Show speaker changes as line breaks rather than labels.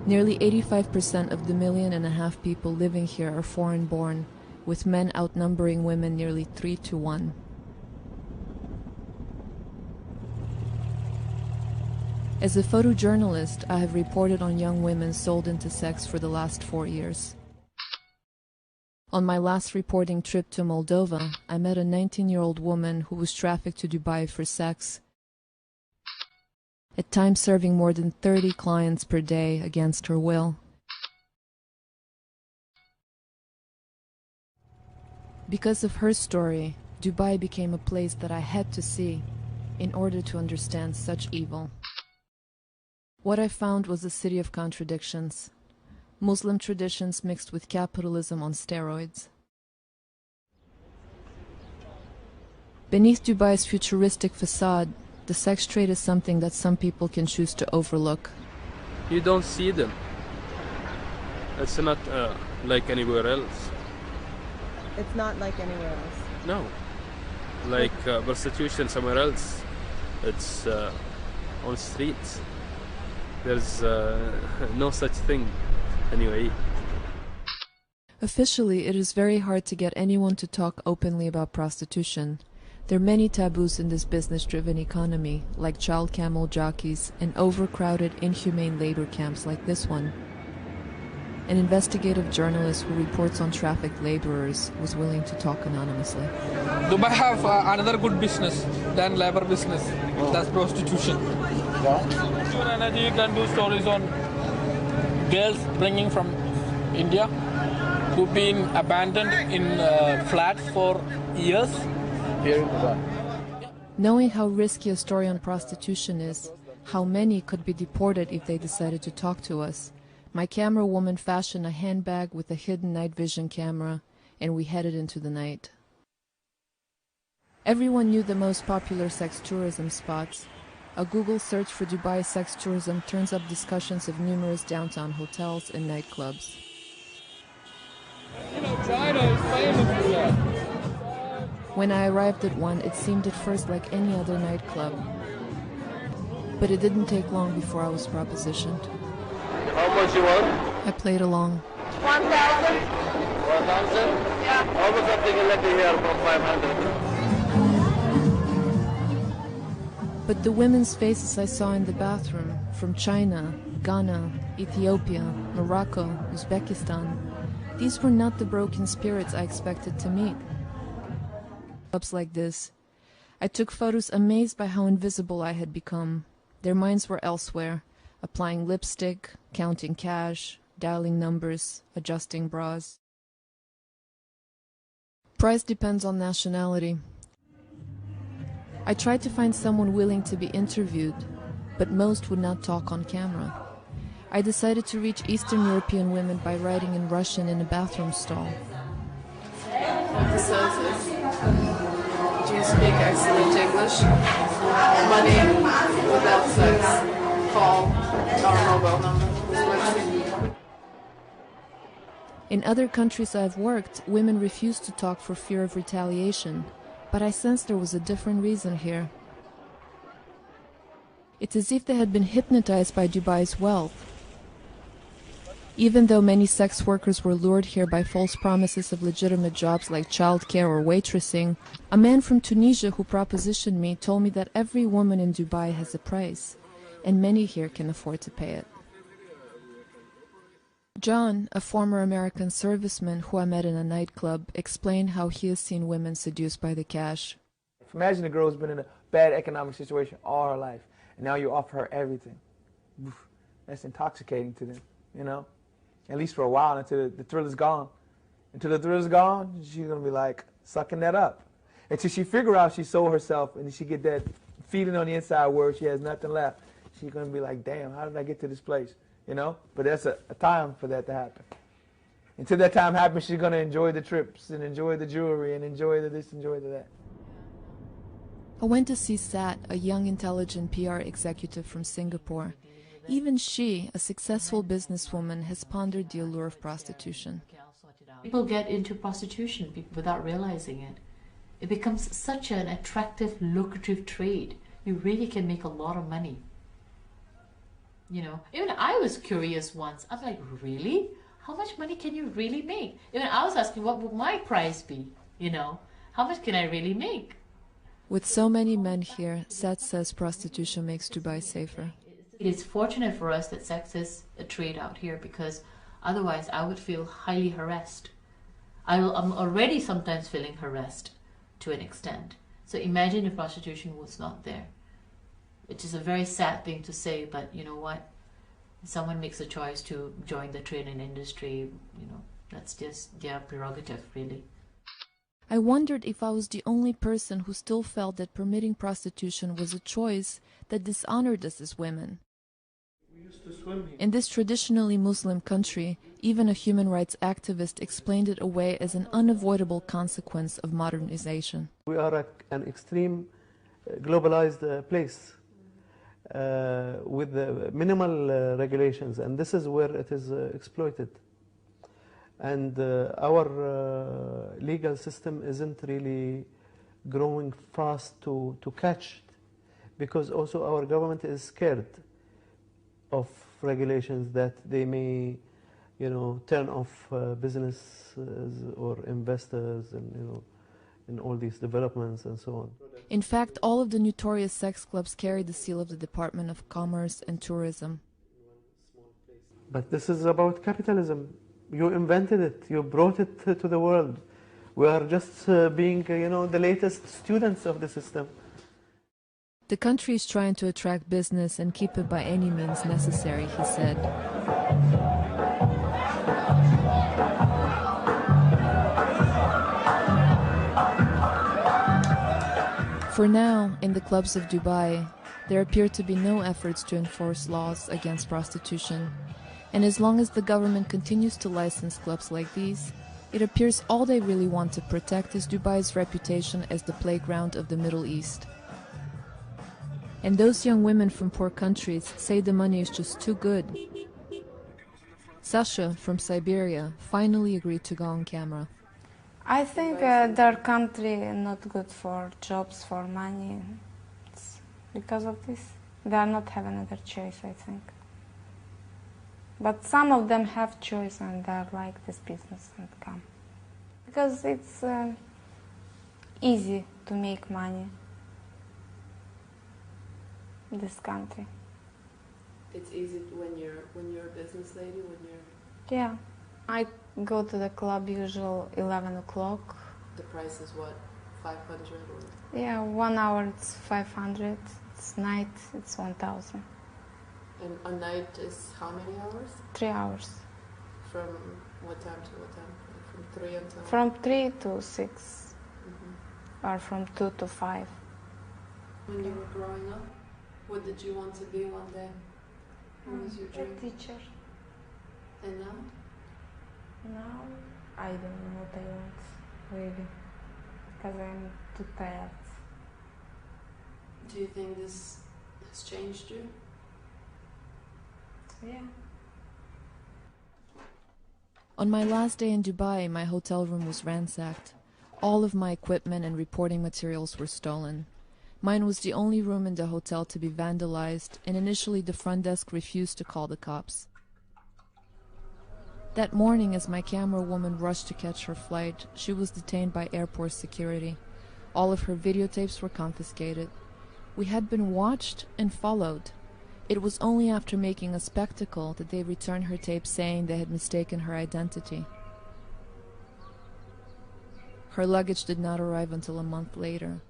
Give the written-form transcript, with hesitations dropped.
Nearly 85% of the 1.5 million people living here are foreign-born, with men outnumbering women nearly 3 to 1. As a photojournalist, I have reported on young women sold into sex for the last 4 years. On my last reporting trip to Moldova, I met a 19-year-old woman who was trafficked to Dubai for sex, at times serving more than 30 clients per day against her will. Because of her story, Dubai became a place that I had to see in order to understand such evil. What I found was a city of contradictions. Muslim traditions mixed with capitalism on steroids. Beneath Dubai's futuristic facade, the sex trade is something that some people can choose to overlook.
You don't see them. It's not like anywhere else.
It's not like anywhere else?
No. Like prostitution somewhere else. It's on streets. There's no such thing anyway.
Officially, it is very hard to get anyone to talk openly about prostitution. There are many taboos in this business-driven economy, like child camel jockeys and overcrowded, inhumane labor camps like this one. An investigative journalist who reports on trafficked laborers was willing to talk anonymously.
Dubai have another good business than labor business. That's prostitution. You can do stories on girls bringing from India who've been abandoned in flats for years.
Knowing how risky a story on prostitution is, how many could be deported if they decided to talk to us, my camera woman fashioned a handbag with a hidden night vision camera, and we headed into the night. Everyone knew the most popular sex tourism spots. A Google search for Dubai sex tourism turns up discussions of numerous downtown hotels and nightclubs.
China is famous for that.
When I arrived at one, it seemed at first like any other nightclub. But it didn't take long before I was propositioned.
How much you want?
I played along.
1,000?
1,000?
Yeah.
How much I'm taking lucky here for 500?
But the women's faces I saw in the bathroom, from China, Ghana, Ethiopia, Morocco, Uzbekistan, these were not the broken spirits I expected to meet. Clubs like this, I took photos amazed by how invisible I had become. Their minds were elsewhere, applying lipstick, counting cash, dialing numbers, adjusting bras. Price depends on nationality. I tried to find someone willing to be interviewed, but most would not talk on camera. I decided to reach Eastern European women by writing in Russian in a bathroom stall.
What this says is, do you speak excellent English? Money without sex. Call our mobile number.
In other countries I've worked, women refuse to talk for fear of retaliation, but I sensed there was a different reason here. It's as if they had been hypnotized by Dubai's wealth. Even though many sex workers were lured here by false promises of legitimate jobs like childcare or waitressing, a man from Tunisia who propositioned me told me that every woman in Dubai has a price, and many here can afford to pay it. John, a former American serviceman who I met in a nightclub, explained how he has seen women seduced by the cash.
Imagine a girl who's been in a bad economic situation all her life, and now you offer her everything. That's intoxicating to them, you know? At least for a while, until the thrill is gone. Until the thrill is gone, she's going to be like sucking that up. Until she figure out she sold herself and she get that feeling on the inside where she has nothing left. She's going to be like, damn, how did I get to this place? You know? But that's a time for that to happen. Until that time happens, she's going to enjoy the trips and enjoy the jewelry and enjoy the this, enjoy the that.
I went to see Sat, a young, intelligent PR executive from Singapore. Even she, a successful businesswoman, has pondered the allure of prostitution.
People get into prostitution without realizing it. It becomes such an attractive, lucrative trade. You really can make a lot of money. You know, even I was curious once. I'm like, really? How much money can you really make? Even I was asking, what would my price be? You know, how much can I really make?
With so many men here, Seth says prostitution makes Dubai safer.
It is fortunate for us that sex is a trade out here, because otherwise I would feel highly harassed. I'm already sometimes feeling harassed to an extent. So imagine if prostitution was not there. Which is a very sad thing to say, but you know what? If someone makes a choice to join the trading industry, you know, that's just their prerogative, really.
I wondered if I was the only person who still felt that permitting prostitution was a choice that dishonored us as women.
We used to swim here.
In this traditionally Muslim country, even a human rights activist explained it away as an unavoidable consequence of modernization.
We are an extreme globalized place with minimal regulations, and this is where it is exploited. And our legal system isn't really growing fast to catch it, because also our government is scared of regulations that they may, you know, turn off businesses or investors, and you know, in all these developments and so on.
In fact, all of the notorious sex clubs carry the seal of the Department of Commerce and Tourism.
But this is about capitalism. You invented it. You brought it to the world. We are just being, you know, the latest students of the system.
The country is trying to attract business and keep it by any means necessary, he said. For now, in the clubs of Dubai, there appear to be no efforts to enforce laws against prostitution. And as long as the government continues to license clubs like these, it appears all they really want to protect is Dubai's reputation as the playground of the Middle East. And those young women from poor countries say the money is just too good. Sasha, from Siberia, finally agreed to go on camera.
I think their country is not good for jobs, for money. It's because of this. They are not having another choice, I think. But some of them have choice and they like this business and come. Because it's easy to make money in this country.
It's easy when you're a business lady, when you're...
Yeah. I go to the club usually 11 o'clock.
The price is what, 500 or...
Yeah, 1 hour it's 500, it's night it's 1,000.
And a night is how many hours?
3 hours.
From what time to what time? From 3 until...
From 3 to 6. Or from 2 to 5.
When you were growing up, what did you want to be one day? What was your dream?
A teacher.
And now?
Now, I don't know what I want, really. Because I'm too tired.
Do you think this has changed you?
Yeah.
On my last day in Dubai, my hotel room was ransacked. All of my equipment and reporting materials were stolen. Mine was the only room in the hotel to be vandalized, and initially the front desk refused to call the cops. That morning, as my camera woman rushed to catch her flight, she was detained by airport security. All of her videotapes were confiscated. We had been watched and followed. It was only after making a spectacle that they returned her tape saying they had mistaken her identity. Her luggage did not arrive until a month later.